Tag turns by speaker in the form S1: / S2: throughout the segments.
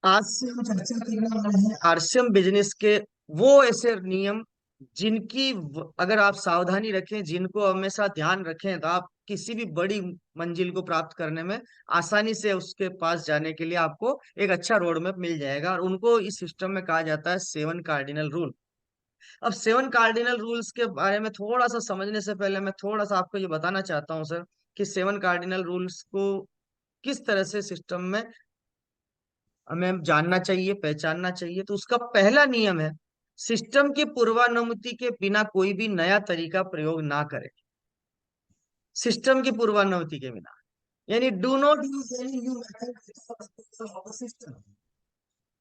S1: आज से हम चर्चा करने वाले हैं आरसीएम बिजनेस के वो ऐसे नियम जिनकी अगर आप सावधानी रखें, जिनको हमेशा ध्यान रखें, तो आप किसी भी बड़ी मंजिल को प्राप्त करने में आसानी से उसके पास जाने के लिए आपको एक अच्छा रोड मैप मिल जाएगा। और उनको इस सिस्टम में कहा जाता है 7 कार्डिनल रूल। अब 7 कार्डिनल रूल्स के बारे में थोड़ा सा समझने से पहले मैं थोड़ा सा आपको ये बताना चाहता हूँ सर, कि 7 कार्डिनल रूल्स को किस तरह से सिस्टम में हमें जानना चाहिए, पहचानना चाहिए। तो उसका पहला नियम है, सिस्टम की पूर्वानुमति के बिना कोई भी नया तरीका प्रयोग ना करे। सिस्टम की पूर्वानुमति के बिना, यानी do not use any new method system.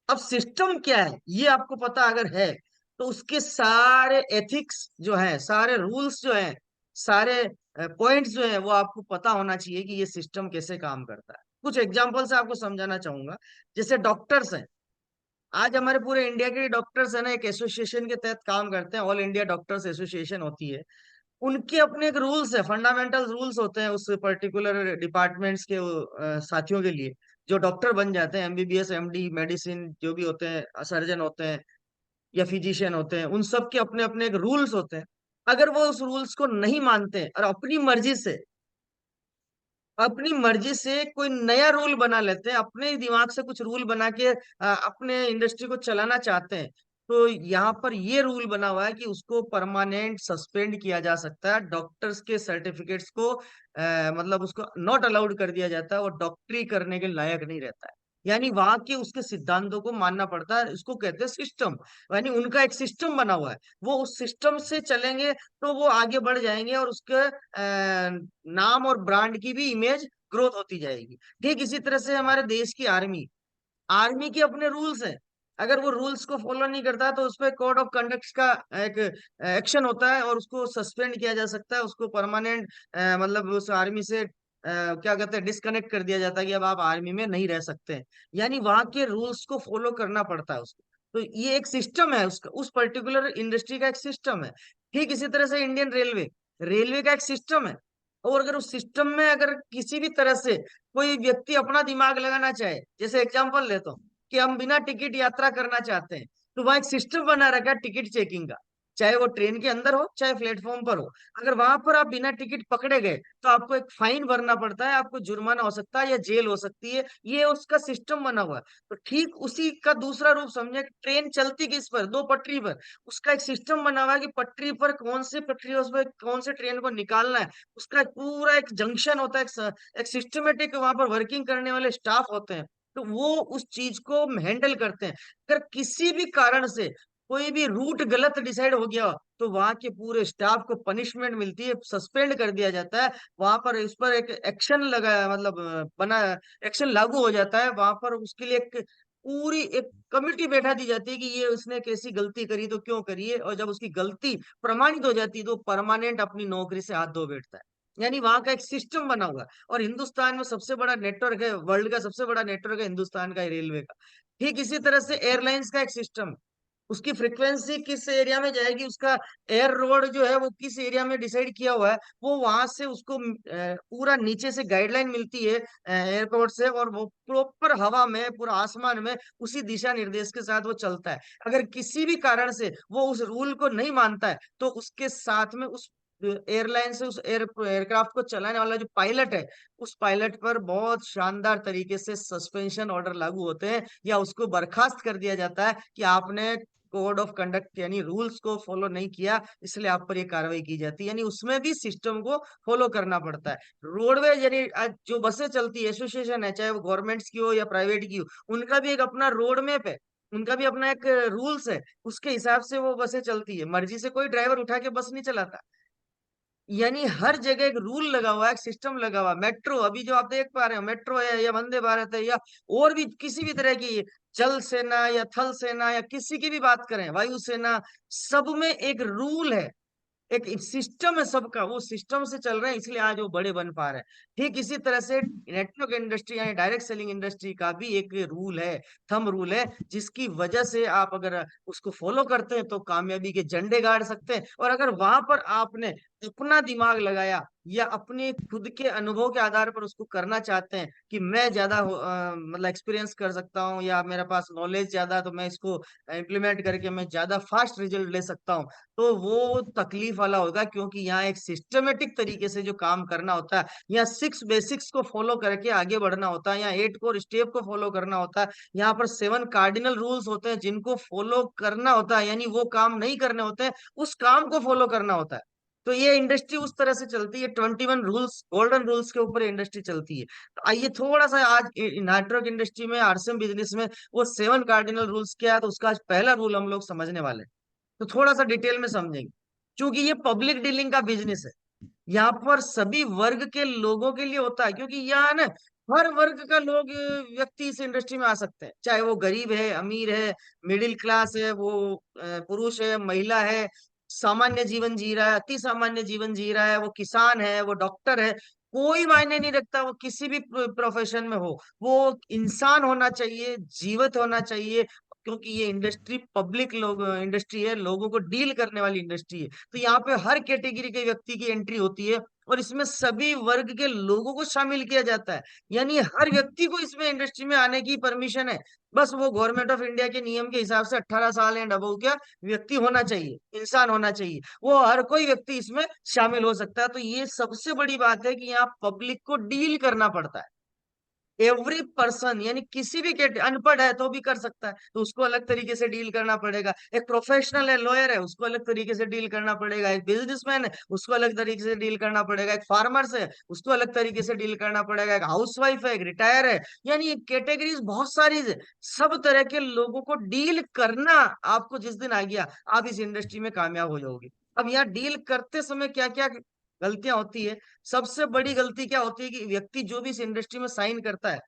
S1: अब सिस्टम क्या है ये आपको पता अगर है, तो उसके सारे एथिक्स जो है, सारे रूल्स जो है, सारे पॉइंट्स जो है, वो आपको पता होना चाहिए कि ये सिस्टम कैसे काम करता है। कुछ एग्जांपल से आपको समझाना चाहूंगा। जैसे डॉक्टर्स हैं, आज हमारे पूरे इंडिया के डॉक्टर्स है ना, एक एसोसिएशन के तहत काम करते हैं, ऑल इंडिया डॉक्टर्स एसोसिएशन होती है। उनके अपने एक रूल्स है, फंडामेंटल रूल्स होते हैं उस पर्टिकुलर डिपार्टमेंट्स के साथियों के लिए, जो डॉक्टर बन जाते हैं, एमबीबीएस एमडी मेडिसिन जो भी होते हैं, सर्जन होते हैं या फिजिशियन होते हैं, उन सब के अपने अपने एक रूल्स होते हैं। अगर वो उस रूल्स को नहीं मानते हैं और अपनी मर्जी से कोई नया रूल बना लेते हैं, अपने ही दिमाग से कुछ रूल बना के अपने इंडस्ट्री को चलाना चाहते हैं, तो यहाँ पर ये रूल बना हुआ है कि उसको परमानेंट सस्पेंड किया जा सकता है। डॉक्टर्स के सर्टिफिकेट्स को मतलब उसको नॉट अलाउड कर दिया जाता है, वो डॉक्टरी करने के लायक नहीं रहता है। यानी वहां के उसके सिद्धांतों को मानना पड़ता है, इसको कहते हैं सिस्टम। यानी उनका एक सिस्टम बना हुआ है, वो उस सिस्टम से चलेंगे तो वो आगे बढ़ जाएंगे, और उसके नाम और ब्रांड की भी इमेज ग्रोथ होती जाएगी। ठीक इसी तरह से हमारे देश की आर्मी, आर्मी के अपने रूल्स हैं। अगर वो रूल्स को फॉलो नहीं करता तो उस पर कोड ऑफ कंडक्ट का एक एक्शन होता है, और उसको सस्पेंड किया जा सकता है, उसको परमानेंट मतलब उस आर्मी से क्या कहते हैं, डिस्कनेक्ट कर दिया जाता है कि अब आप आर्मी में नहीं रह सकते हैं। यानी वहां के रूल्स को फॉलो करना पड़ता है उसको। तो ये एक सिस्टम है, उसका उस पर्टिकुलर इंडस्ट्री का एक सिस्टम है। ठीक इसी तरह से इंडियन रेलवे, रेलवे का एक सिस्टम है। और अगर उस सिस्टम में अगर किसी भी तरह से कोई व्यक्ति अपना दिमाग लगाना चाहे, जैसे एग्जांपल लेता हूँ कि हम बिना टिकट यात्रा करना चाहते हैं, तो वहां एक सिस्टम बना रखा है टिकट चेकिंग का, चाहे वो ट्रेन के अंदर हो चाहे प्लेटफॉर्म पर हो। अगर वहां पर आप बिना टिकट पकड़े गए तो आपको एक फाइन भरना पड़ता है, आपको जुर्माना हो सकता है या जेल हो सकती है। ये उसका सिस्टम बना हुआ है। तो ठीक उसी का दूसरा रूप समझे, ट्रेन चलती किस पर, दो पटरी पर। उसका एक सिस्टम बना हुआ है कि पटरी पर कौन से पटरी है, उस पर कौन से ट्रेन को निकालना है। उसका एक पूरा एक जंक्शन होता है, एक सिस्टमेटिक वहां पर वर्किंग करने वाले स्टाफ होते हैं। तो वो उस चीज को हैंडल करते हैं। अगर किसी भी कारण से कोई भी रूट गलत डिसाइड हो गया, तो वहां के पूरे स्टाफ को पनिशमेंट मिलती है, सस्पेंड कर दिया जाता है। वहां पर इस पर एक एक्शन लगा, मतलब बना, एक्शन लागू हो जाता है। वहां पर उसके लिए एक पूरी एक कमिटी बैठा दी जाती है कि ये उसने कैसी गलती करी तो क्यों करी है, और जब उसकी गलती प्रमाणित हो जाती है तो परमानेंट अपनी नौकरी से हाथ धो बैठता है। यानी वहां का एक सिस्टम बना हुआ है। और हिंदुस्तान में सबसे बड़ा नेटवर्क है, वर्ल्ड का सबसे बड़ा नेटवर्क है हिंदुस्तान का, रेलवे का। ठीक इसी तरह से एयरलाइंस का एक सिस्टम, उसकी फ्रीक्वेंसी किस एरिया में जाएगी, उसका एयर रोड जो है वो किस एरिया में डिसाइड किया हुआ है, वो वहां से उसको पूरा नीचे से गाइडलाइन मिलती है एयरपोर्ट से, और वो प्रॉपर हवा में, पूरा आसमान में उसी दिशा निर्देश के साथ वो चलता है। अगर किसी भी कारण से वो उस रूल को नहीं मानता है, तो उसके साथ में उस एयरलाइन से, उस एयरक्राफ्ट को चलाने वाला जो पायलट है, उस पायलट पर बहुत शानदार तरीके से सस्पेंशन ऑर्डर लागू होते हैं, या उसको बर्खास्त कर दिया जाता है कि आपने कोड ऑफ कंडक्ट यानी रूल्स को फॉलो नहीं किया, इसलिए आप पर ये कार्रवाई की जाती है। यानी उसमें भी सिस्टम को फॉलो करना पड़ता है। रोडवेज यानी आज जो बसें चलती है, एसोसिएशन है, चाहे वो गवर्नमेंट्स की हो या प्राइवेट की हो, उनका भी एक अपना रोड मैप है, उनका भी अपना एक रूल्स है। उसके हिसाब से वो बसें चलती है, मर्जी से कोई ड्राइवर उठा के बस नहीं चलाता। यानी हर जगह एक रूल लगा हुआ है, एक सिस्टम लगा हुआ है। मेट्रो अभी जो आप देख पा रहे हो, मेट्रो है या वंदे भारत है, या और भी किसी भी तरह की जल सेना या थल सेना या किसी की भी बात करें, वायु सेना, सब में एक रूल है, एक सिस्टम है सबका, वो सिस्टम से चल रहे हैं, इसलिए आज वो बड़े बन पा रहे हैं। ठीक इसी तरह से नेटवर्क इंडस्ट्री यानी डायरेक्ट सेलिंग इंडस्ट्री का भी एक रूल है, थंब रूल है, जिसकी वजह से आप अगर उसको फॉलो करते हैं तो कामयाबी के झंडे गाड़ सकते हैं। और अगर वहां पर आपने अपना दिमाग लगाया, या अपने खुद के अनुभव के आधार पर उसको करना चाहते हैं कि मैं ज्यादा मतलब एक्सपीरियंस कर सकता हूँ या मेरे पास नॉलेज ज्यादा है, तो मैं इसको इम्प्लीमेंट करके मैं ज्यादा फास्ट रिजल्ट ले सकता हूँ, तो वो तकलीफ वाला होगा। क्योंकि यहाँ एक सिस्टमेटिक तरीके से जो काम करना होता है, यहाँ 6 बेसिक्स को फॉलो करके आगे बढ़ना होता है, यहाँ 8 कोर स्टेप को फॉलो करना होता है, यहाँ पर 7 कार्डिनल रूल्स होते हैं जिनको फॉलो करना होता है, यानी वो काम नहीं करने होते हैं, उस काम को फॉलो करना होता है। तो ये इंडस्ट्री उस तरह से चलती है, 21 रूल्स, गोल्डन रूल्स के ऊपर इंडस्ट्री चलती है। तो आइए थोड़ा सा आज नेटवर्क इंडस्ट्री में, आरसीएम बिजनेस में वो 7 कार्डिनल रूल्स क्या है, तो उसका आज पहला रूल हम लोग समझने वाले हैं। तो थोड़ा सा डिटेल में समझेंगे। क्योंकि ये पब्लिक डीलिंग का बिजनेस है, यहाँ पर सभी वर्ग के लोगों के लिए होता है। क्योंकि यहाँ ना हर वर्ग का लोग, व्यक्ति इस इंडस्ट्री में आ सकते हैं, चाहे वो गरीब है, अमीर है, मिडिल क्लास है, वो पुरुष है, महिला है, सामान्य जीवन जी रहा है, अति सामान्य जीवन जी रहा है, वो किसान है, वो डॉक्टर है, कोई मायने नहीं रखता, वो किसी भी प्रोफेशन में हो, वो इंसान होना चाहिए, जीवित होना चाहिए। क्योंकि ये इंडस्ट्री पब्लिक लोग इंडस्ट्री है, लोगों को डील करने वाली इंडस्ट्री है, तो यहाँ पे हर कैटेगरी के व्यक्ति की एंट्री होती है, और इसमें सभी वर्ग के लोगों को शामिल किया जाता है। यानी हर व्यक्ति को इसमें इंडस्ट्री में आने की परमिशन है। बस वो गवर्नमेंट ऑफ इंडिया के नियम के हिसाब से 18 साल एंड अबव का व्यक्ति होना चाहिए, इंसान होना चाहिए, वो हर कोई व्यक्ति इसमें शामिल हो सकता है। तो ये सबसे बड़ी बात है कि यहाँ पब्लिक को डील करना पड़ता है। एवरी पर्सन, यानी किसी भी कैटे, अनपढ़ है तो भी कर सकता है, तो उसको अलग तरीके से डील करना पड़ेगा। एक प्रोफेशनल है, लॉयर है, उसको अलग तरीके से डील करना पड़ेगा। एक बिजनेसमैन है, उसको अलग तरीके से डील करना पड़ेगा। एक फार्मर्स है, उसको अलग तरीके से डील करना पड़ेगा। एक हाउसवाइफ है, एक रिटायर है, यानी कैटेगरीज बहुत सारी है। सब तरह के लोगों को डील करना आपको जिस दिन आ गया, आप इस इंडस्ट्री में कामयाब हो जाओगे। अब यहाँ डील करते समय क्या क्या गलतियां होती है। सबसे बड़ी गलती क्या होती है कि व्यक्ति जो भी इस इंडस्ट्री में साइन करता है,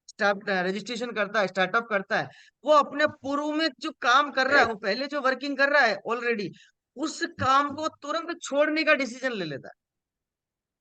S1: स्टार्ट रजिस्ट्रेशन करता है, स्टार्टअप करता है, वो अपने पूर्व में जो काम कर रहा है, वो पहले जो वर्किंग कर रहा है ऑलरेडी, उस काम को तुरंत छोड़ने का डिसीजन ले लेता है।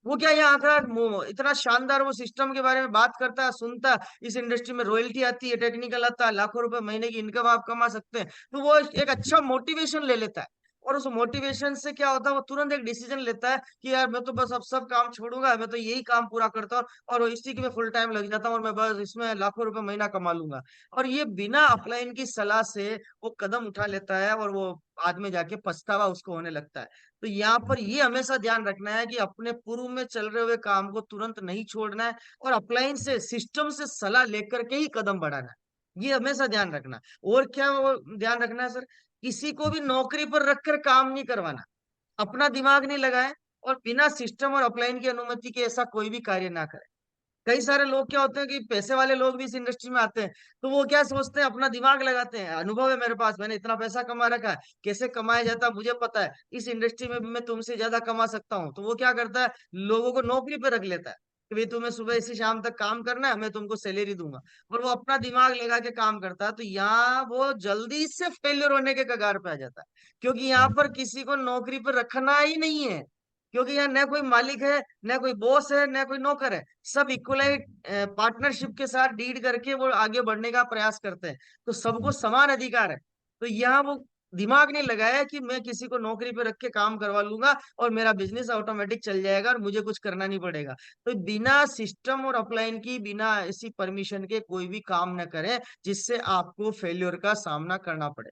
S1: वो क्या यहाँ आकर इतना शानदार वो सिस्टम के बारे में बात करता है, सुनता है, इस इंडस्ट्री में रॉयल्टी आती है, टेक्निकल आता है, लाखों रुपए महीने की इनकम आप कमा सकते हैं, तो वो एक अच्छा मोटिवेशन ले लेता है। और उस मोटिवेशन से क्या होता है, वो तुरंत एक डिसीजन लेता है कि यार मैं तो बस अब सब काम छोड़ूंगा, मैं तो यही काम पूरा करता हूँ और इसी में फुल टाइम लग जाता हूँ, और मैं बस इसमें लाखों रुपए महीना कमा लूंगा। और ये बिना अपलाइन की सलाह से वो कदम उठा लेता है, और वो बाद में जाके पछतावा उसको होने लगता है। तो यहाँ पर ये हमेशा ध्यान रखना है कि अपने पूर्व में चल रहे हुए काम को तुरंत नहीं छोड़ना है, और अपलाइन से, सिस्टम से सलाह लेकर के ही कदम बढ़ाना है, ये हमेशा ध्यान रखना है। और क्या वो ध्यान रखना है सर, किसी को भी नौकरी पर रखकर काम नहीं करवाना, अपना दिमाग नहीं लगाए, और बिना सिस्टम और अपलाइन की अनुमति के ऐसा कोई भी कार्य ना करे। कई सारे लोग क्या होते हैं कि पैसे वाले लोग भी इस इंडस्ट्री में आते हैं, तो वो क्या सोचते हैं, अपना दिमाग लगाते हैं, अनुभव है मेरे पास, मैंने इतना पैसा कमा रखा है, कैसे कमाया जाता है मुझे पता है, इस इंडस्ट्री में भी मैं तुमसे ज्यादा कमा सकता हूँ। तो वो क्या करता है, लोगों को नौकरी पे रख लेता है कि भाई तुम्हें सुबह से शाम तक काम करना है, मैं तुमको सैलरी दूंगा, और वो अपना दिमाग लगा के काम करता है। तो यहाँ वो जल्दी से फेलियर होने के कगार पे आ जाता है, क्योंकि यहाँ पर किसी को नौकरी पर रखना ही नहीं है। क्योंकि यहाँ न कोई मालिक है, न कोई बॉस है, न कोई नौकर है, सब इक्वलाइट पार्टनरशिप के साथ डील करके वो आगे बढ़ने का प्रयास करते हैं। तो सबको समान अधिकार है। तो यहाँ वो दिमाग नहीं लगाया कि मैं किसी को नौकरी पे रख के काम करवा लूंगा और मेरा बिजनेस ऑटोमेटिक चल जाएगा और मुझे कुछ करना नहीं पड़ेगा। तो बिना सिस्टम और अपलाइन की, बिना ऐसी परमिशन के कोई भी काम न करें जिससे आपको फेल्योर का सामना करना पड़े।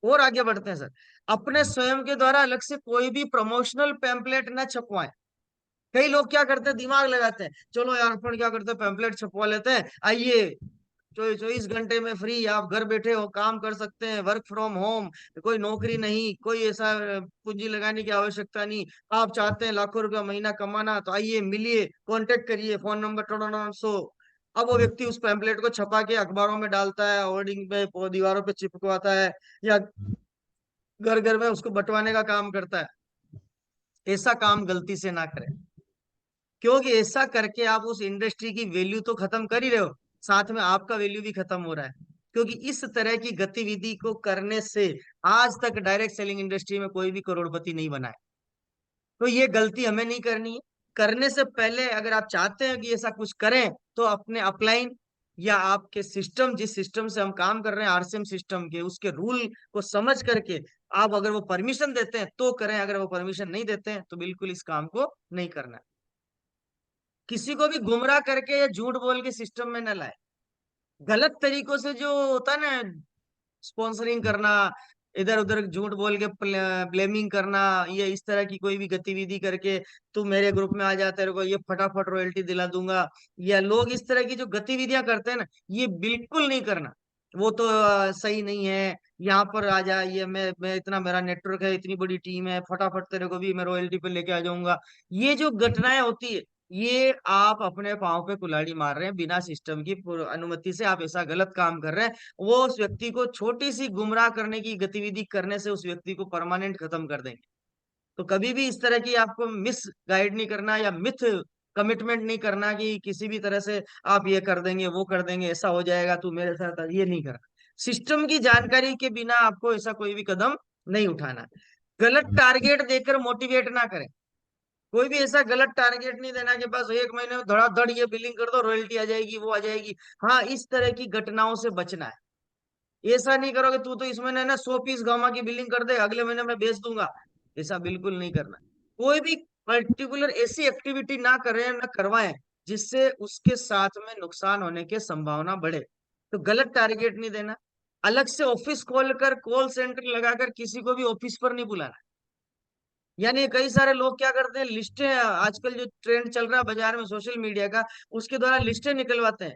S1: और आगे बढ़ते हैं सर, अपने स्वयं के द्वारा अलग से कोई भी प्रमोशनल पैम्पलेट न छपवाएं। कई लोग क्या करते हैं, दिमाग लगाते हैं, चलो यार अपन क्या करते हैं, पैम्पलेट छपवा लेते हैं, आइए 24 घंटे में फ्री, आप घर बैठे हो काम कर सकते हैं, वर्क फ्रॉम होम, कोई नौकरी नहीं, कोई ऐसा पूंजी लगाने की आवश्यकता नहीं, आप चाहते हैं लाखों रुपया महीना कमाना, तो आइए मिलिए, कांटेक्ट करिए, फोन नंबर टोड़ो सो। अब वो व्यक्ति उस पैम्पलेट को छपा के अखबारों में डालता है, होर्डिंग पे, दीवारों पे चिपकवाता है, या घर घर में उसको बंटवाने का काम करता है। ऐसा काम गलती से ना करें, क्योंकि ऐसा करके आप उस इंडस्ट्री की वैल्यू तो खत्म कर ही रहे हो, साथ में आपका वैल्यू भी खत्म हो रहा है। क्योंकि इस तरह की गतिविधि को करने से आज तक डायरेक्ट सेलिंग इंडस्ट्री में कोई भी करोड़पति नहीं बना है। तो ये गलती हमें नहीं करनी है। करने से पहले अगर आप चाहते हैं कि ऐसा कुछ करें, तो अपने अपलाइन या आपके सिस्टम, जिस सिस्टम से हम काम कर रहे हैं, आरसीएम सिस्टम के, उसके रूल को समझ करके आप अगर वो परमिशन देते हैं तो करें, अगर वो परमिशन नहीं देते हैं तो बिल्कुल इस काम को नहीं करना है। किसी को भी गुमराह करके या झूठ बोल के सिस्टम में न लाए। गलत तरीकों से जो होता है ना, स्पॉन्सरिंग करना, इधर उधर झूठ बोल के ब्लेमिंग करना, ये इस तरह की कोई भी गतिविधि करके तू मेरे ग्रुप में आ जा, तेरे को ये फटाफट रॉयल्टी दिला दूंगा, या लोग इस तरह की जो गतिविधियां करते हैं ना, ये बिल्कुल नहीं करना। वो तो सही नहीं है। यहाँ पर आ जा, ये मैं इतना, मेरा नेटवर्क है, इतनी बड़ी टीम है, फटाफट तेरे को भी मैं रॉयल्टी पे लेके आ जाऊंगा। ये जो घटनाएं होती है, ये आप अपने पाँव पे कुल्हाड़ी मार रहे हैं, बिना सिस्टम की अनुमति से आप ऐसा गलत काम कर रहे हैं। वो उस व्यक्ति को छोटी सी गुमराह करने की गतिविधि करने से उस व्यक्ति को परमानेंट खत्म कर देंगे। तो कभी भी इस तरह की आपको मिस गाइड नहीं करना, या मिथ कमिटमेंट नहीं करना कि किसी भी तरह से आप ये कर देंगे, वो कर देंगे, ऐसा हो जाएगा तू मेरे साथ, ये नहीं करना। सिस्टम की जानकारी के बिना आपको ऐसा कोई भी कदम नहीं उठाना। गलत टारगेट देकर मोटिवेट ना करें। कोई भी ऐसा गलत टारगेट नहीं देना कि बस एक महीने में धड़ाधड़ ये बिलिंग कर दो, रॉयल्टी आ जाएगी, वो आ जाएगी। हाँ, इस तरह की घटनाओं से बचना है। ऐसा नहीं करोगे तू तो इस महीने ना 100 पीस गामा की बिलिंग कर दे, अगले महीने मैं बेच दूंगा। ऐसा बिल्कुल नहीं करना। कोई भी पर्टिकुलर ऐसी एक्टिविटी ना करें, ना करवाएं जिससे उसके साथ में नुकसान होने की संभावना बढ़े। तो गलत टारगेट नहीं देना। अलग से ऑफिस खोल कर, कॉल सेंटर लगाकर किसी को भी ऑफिस पर नहीं बुलाना। यानी कई सारे लोग क्या करते हैं, लिस्टें, आजकल जो ट्रेंड चल रहा है बाजार में सोशल मीडिया का, उसके द्वारा लिस्टें निकलवाते हैं।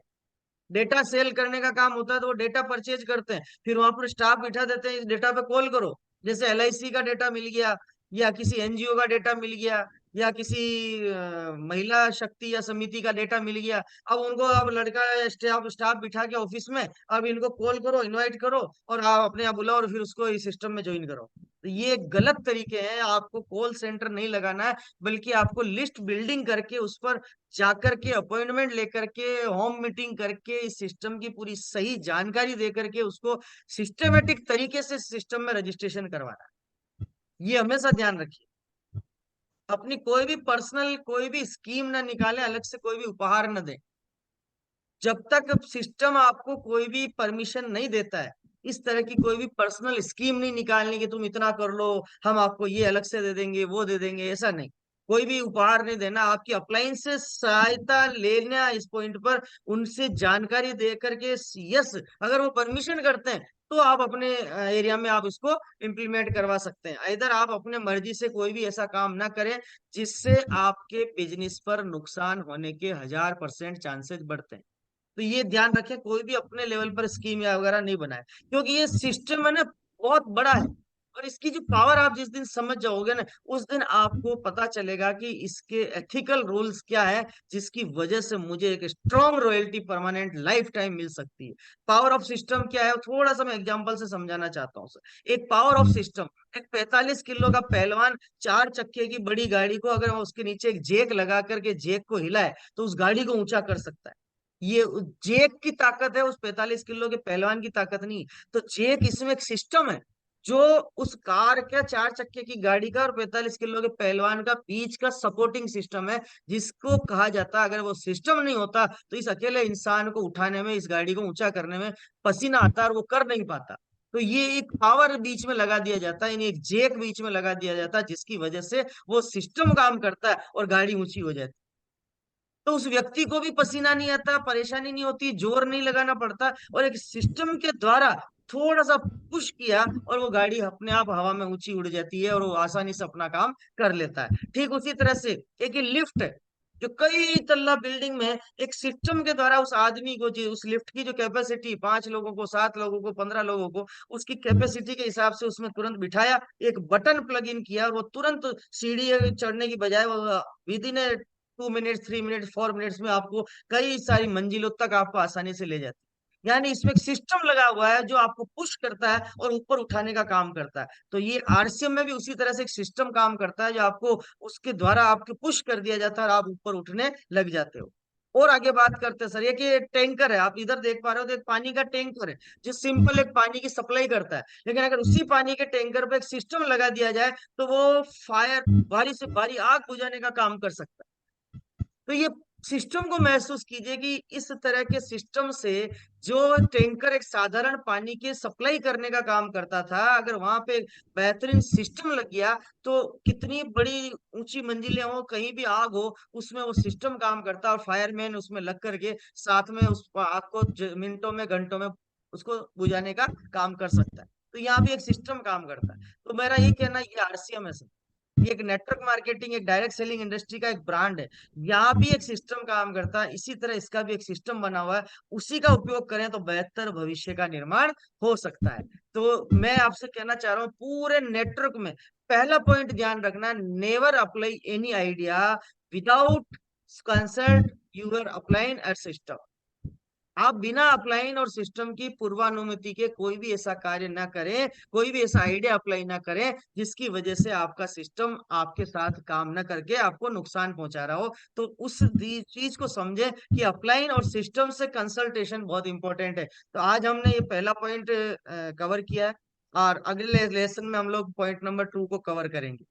S1: डेटा सेल करने का काम होता है, तो वो डेटा परचेज करते हैं, फिर वहां पर स्टाफ बिठा देते हैं, इस डेटा पे कॉल करो। जैसे एलआईसी का डेटा मिल गया, या किसी एनजीओ का डेटा मिल गया, या किसी महिला शक्ति या समिति का डेटा मिल गया। अब उनको, अब लड़का स्टाफ स्टाफ बिठा के ऑफिस में, अब इनको कॉल करो, इनवाइट करो, और आप अपने आप बुलाओ, और फिर उसको इस सिस्टम में ज्वाइन करो। तो ये गलत तरीके हैं। आपको कॉल सेंटर नहीं लगाना है, बल्कि आपको लिस्ट बिल्डिंग करके उस पर जाकर के अपॉइंटमेंट लेकर के, होम मीटिंग करके, इस सिस्टम की पूरी सही जानकारी दे करके उसको सिस्टमेटिक तरीके से सिस्टम में रजिस्ट्रेशन करवाना। ये हमेशा ध्यान रखिए। अपनी कोई भी पर्सनल कोई भी स्कीम ना निकाले, अलग से कोई भी उपहार न दें, जब तक सिस्टम आपको कोई भी परमिशन नहीं देता है। इस तरह की कोई भी पर्सनल स्कीम नहीं निकालनी कि तुम इतना कर लो, हम आपको ये अलग से दे देंगे, वो दे देंगे, ऐसा नहीं। कोई भी उपहार नहीं देना। आपकी अप्लायंस से सहायता लेना, इस पॉइंट पर उनसे जानकारी दे करके, यस, अगर वो परमिशन करते हैं तो आप अपने एरिया में आप इसको इम्प्लीमेंट करवा सकते हैं। इधर आप अपने मर्जी से कोई भी ऐसा काम ना करें जिससे आपके बिजनेस पर नुकसान होने के 1000% चांसेस बढ़ते हैं। तो ये ध्यान रखें, कोई भी अपने लेवल पर स्कीम या वगैरह नहीं बनाए, क्योंकि ये सिस्टम है ना, बहुत बड़ा है। और इसकी जो पावर आप जिस दिन समझ जाओगे ना, उस दिन आपको पता चलेगा कि इसके एथिकल रूल्स क्या है, जिसकी वजह से मुझे एक strong royalty permanent life time मिल सकती है। पावर ऑफ सिस्टम क्या है, थोड़ा सा मैं एग्जांपल से समझाना चाहता हूँ सर। एक पावर ऑफ सिस्टम, एक 45 किलो का पहलवान 4 चक्के की बड़ी गाड़ी को, अगर वो उसके नीचे एक जेक लगा करके जेक को हिलाए, तो उस गाड़ी को ऊंचा कर सकता है। ये जेक की ताकत है, उस 45 किलो के पहलवान की ताकत नहीं। तो जेक, इसमें एक सिस्टम है जो उस कार का, 4 चक्के की गाड़ी का और 45 किलो के पहलवान का बीच का सपोर्टिंग सिस्टम है, जिसको कहा जाता है, अगर वो सिस्टम नहीं होता तो इस अकेले इंसान को उठाने में, इस गाड़ी को ऊंचा करने में पसीना आता है और वो कर नहीं पाता। तो ये एक पावर बीच में लगा दिया जाता है, यानी एक जेक बीच में लगा दिया जाता है, जिसकी वजह से वो सिस्टम काम करता है और गाड़ी ऊंची हो जाती है। तो उस व्यक्ति को भी पसीना नहीं आता, परेशानी नहीं होती, जोर नहीं लगाना पड़ता, और एक सिस्टम के द्वारा थोड़ा सा पुश किया और वो गाड़ी अपने आप हवा में ऊंची उड़ जाती है और वो आसानी से अपना काम कर लेता है। ठीक उसी तरह से एक ये लिफ्ट है, जो कई तल्ला बिल्डिंग में एक सिस्टम के द्वारा उस आदमी को, जो उस लिफ्ट की जो कैपेसिटी 5 लोगों को, 7 लोगों को, 15 लोगों को, उसकी कैपेसिटी के हिसाब से उसमें तुरंत बिठाया, एक बटन प्लग इन किया और वो तुरंत सीढ़ी चढ़ने की बजाय वो with in 2 minute, 3 minute, 4 minutes में आपको कई सारी मंजिलों तक आपको आसानी से ले जाती है। यानी इसमें एक सिस्टम लगा हुआ है जो आपको पुश करता है और ऊपर उठाने का काम करता है। तो ये आरसीएम में भी उसी तरह से एक सिस्टम काम करता है, जो आपको उसके द्वारा आपके पुश कर दिया जाता है और आप ऊपर उठने लग जाते हो। और आगे बात करते हैं सर, ये कि टैंकर है, आप इधर देख पा रहे हो, तो एक पानी का टैंकर है जो सिंपल एक पानी की सप्लाई करता है। लेकिन अगर उसी पानी के टैंकर पे एक सिस्टम लगा दिया जाए, तो वो फायर, भारी से भारी आग बुझाने का काम कर सकता है। तो ये सिस्टम को महसूस कीजिए कि इस तरह के सिस्टम से जो टैंकर एक साधारण पानी के सप्लाई करने का काम करता था, अगर वहां पे बेहतरीन सिस्टम लग गया तो कितनी बड़ी ऊंची मंजिलें हो, कहीं भी आग हो, उसमें वो सिस्टम काम करता है और फायरमैन उसमें लग करके साथ में उस आग को मिनटों में घंटों में उसको बुझाने का काम कर सकता है। तो यहाँ भी एक सिस्टम काम करता है। तो मेरा ये कहना है, ये आरसीएम है सर। ये एक नेटवर्क मार्केटिंग, एक डायरेक्ट सेलिंग इंडस्ट्री का एक ब्रांड है। यहाँ भी एक सिस्टम काम करता है, इसी तरह इसका भी एक सिस्टम बना हुआ है। उसी का उपयोग करें तो बेहतर भविष्य का निर्माण हो सकता है। तो मैं आपसे कहना चाह रहा हूँ, पूरे नेटवर्क में पहला पॉइंट ध्यान रखना, never apply any idea without consult your upline at system. आप बिना अपलाइन और सिस्टम की पूर्वानुमति के कोई भी ऐसा कार्य ना करें, कोई भी ऐसा आइडिया अप्लाई ना करें जिसकी वजह से आपका सिस्टम आपके साथ काम ना करके आपको नुकसान पहुंचा रहा हो। तो उस चीज को समझे कि अपलाइन और सिस्टम से कंसल्टेशन बहुत इंपॉर्टेंट है। तो आज हमने ये पहला पॉइंट कवर किया है, और अगले लेसन में हम लोग पॉइंट नंबर 2 को कवर करेंगे।